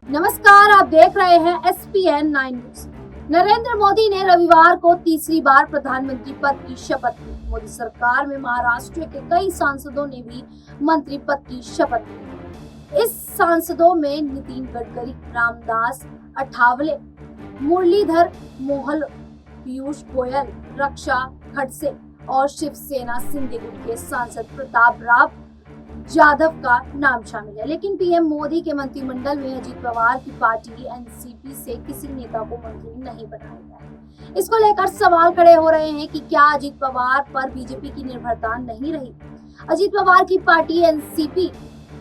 नमस्कार, आप देख रहे हैं SPN 9 न्यूज। नरेंद्र मोदी ने रविवार को तीसरी बार प्रधानमंत्री पद की शपथ ली। मोदी सरकार में महाराष्ट्र के कई सांसदों ने भी मंत्री पद की शपथ ली। इस सांसदों में नितिन गडकरी, रामदास अठावले, मुरलीधर मोहोल, पीयूष गोयल, रक्षा खड़से और शिवसेना सिंधे गुट के सांसद प्रताप राव जाधव का नाम शामिल है। लेकिन पीएम मोदी के मंत्रिमंडल में अजीत पवार की पार्टी एनसीपी से किसी नेता को मंत्री नहीं बनाया गया है। इसको लेकर सवाल खड़े हो रहे हैं कि क्या अजीत पवार पर बीजेपी की निर्भरता नहीं रही। अजीत पवार की पार्टी एनसीपी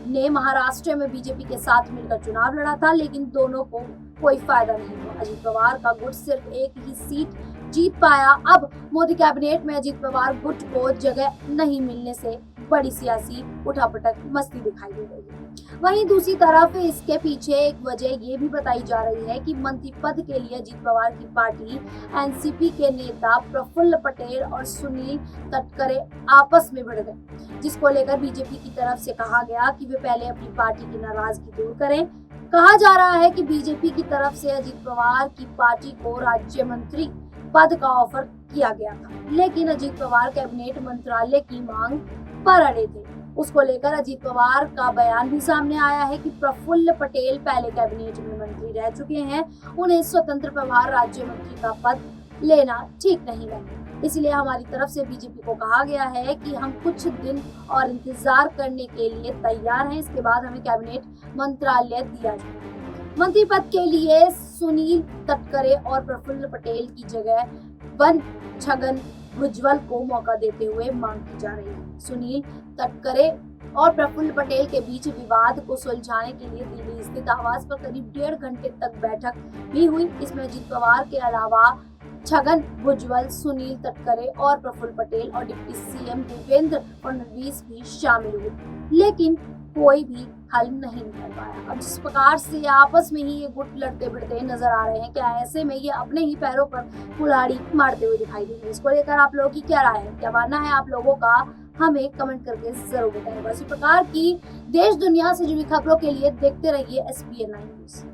ने महाराष्ट्र में बीजेपी के साथ मिलकर चुनाव लड़ा था, लेकिन दोनों को कोई फायदा नहीं हुआ। अजीत पवार का गुट सिर्फ एक ही सीट जीत पाया। अब मोदी कैबिनेट में अजीत पवार गुट को जगह नहीं मिलने से बड़ी सियासी उठापटक मस्ती दिखाई दे रही है। वहीं दूसरी तरफ इसके पीछे एक वजह ये भी बताई जा रही है कि मंत्री पद के लिए अजीत पवार की पार्टी एनसीपी के नेता प्रफुल्ल पटेल और सुनील तटकरे आपस में भिड़ गए, जिसको लेकर बीजेपी की तरफ से कहा गया कि वे पहले अपनी पार्टी की नाराजगी दूर करें। कहा जा रहा है कि बीजेपी की तरफ से अजीत पवार की पार्टी को राज्य मंत्री पद का ऑफर किया गया था, लेकिन अजीत पवार कैबिनेट मंत्रालय की मांग पर अड़े थे। उसको लेकर अजीत पवार का बयान भी सामने आया है कि प्रफुल्ल पटेल पहले कैबिनेट में मंत्री रह चुके हैं, उन्हें स्वतंत्र प्रभार राज्य मंत्री का पद लेना ठीक नहीं लगा। इसलिए हमारी तरफ से बीजेपी को कहा गया है कि हम कुछ दिन और इंतजार करने के लिए तैयार हैं। इसके बाद हमें कैबिनेट मंत्रालय दिया जाए। मंत्री पद के लिए सुनील तटकरे और प्रफुल्ल पटेल की जगह वन छगन भुजबल को मौका देते हुए मांग की जा रही है। सुनील तटकरे और प्रफुल्ल पटेल के बीच विवाद को सुलझाने के लिए दिल्ली स्थित आवास पर करीब 1.5 घंटे तक बैठक भी हुई। इसमें अजीत पवार के अलावा छगन भुजबल, सुनील तटकरे और प्रफुल्ल पटेल और डिप्टी सीएम देवेंद्र फडणवीस भी शामिल हुए, लेकिन कोई भी हल नहीं निकल पाया। अब जिस प्रकार से आपस में ही ये गुट लड़ते भिड़ते नजर आ रहे हैं, क्या ऐसे में ये अपने ही पैरों पर कुल्हाड़ी मारते हुए दिखाई दे रहे हैं? इसको लेकर आप लोगों की क्या राय है, क्या मानना है आप लोगों का, हमें कमेंट करके जरूर बताएं। इसी प्रकार की देश दुनिया से जुड़ी खबरों के लिए देखते रहिए SPN 9 न्यूज।